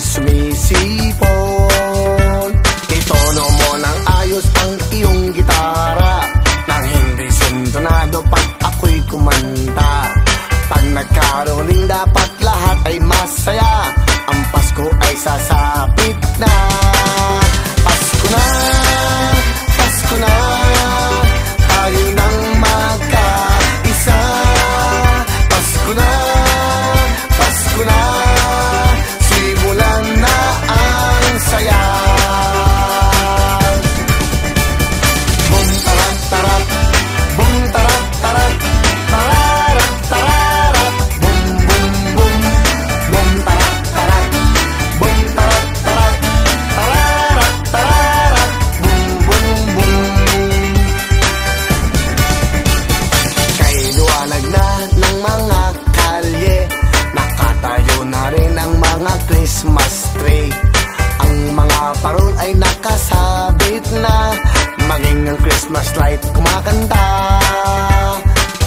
sumisipon. Itono mo ng ayos ang iyong gitara, nang hindi sintonado pag ako'y kumanta. Pag nagkaroling dapat lahat ay masaya, ang Pasko ay sasapit na. Pasko na, Pasko na, tayo nang magkaisa. Pasko na, Pasko na, simulan na ang saya. Bum tarat tarat, bum tarat tarat, tararat tararat, bum bum bum, bum tarat tarat, bum tarat tarat, tararat tararat, bum bum bum. Kay liwanag na ng mga kalye, nakatayo na rin ang mga Christmas tree. Ang mga parol ay nakasabit na, maging ang Christmas light kumakanta.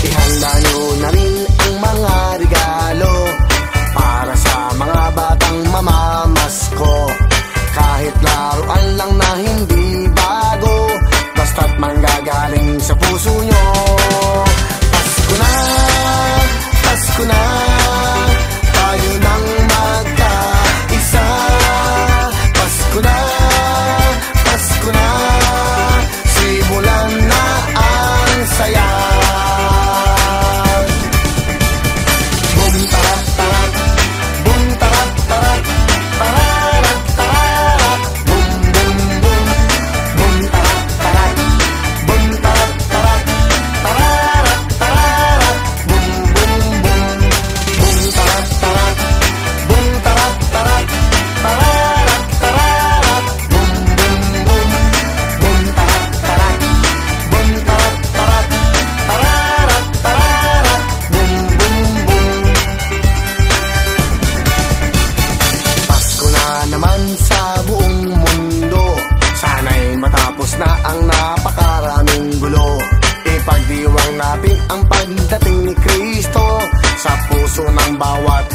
Ihanda nyo na rin ang mga regalo para sa mga batang mamamasko. Kahit laruan lang na hindi bago, basta't manggagaling sa puso nyo. Pasko na, Pasko na, tayo nang magkaisa. Pasko na, Pasko na, simulan na ang saya. Bum tarat tarat, bum tarat tarat, tararat tararat, bum bum bum, bum tarat tarat, bum tarat tarat, tararat tararat, bum bum bum, bum tarat tarat, bum tarat tarat, tararat tararat, bum bum bum, bum tarat tarat, bum tarat tarat, tararat tararat, bum bum bum. Pasko na naman sa buong mundo, sana'y matapos na ang napakaraming gulo. Ipagdiwang natin ang pagdating ni Kristo sa puso ng bawat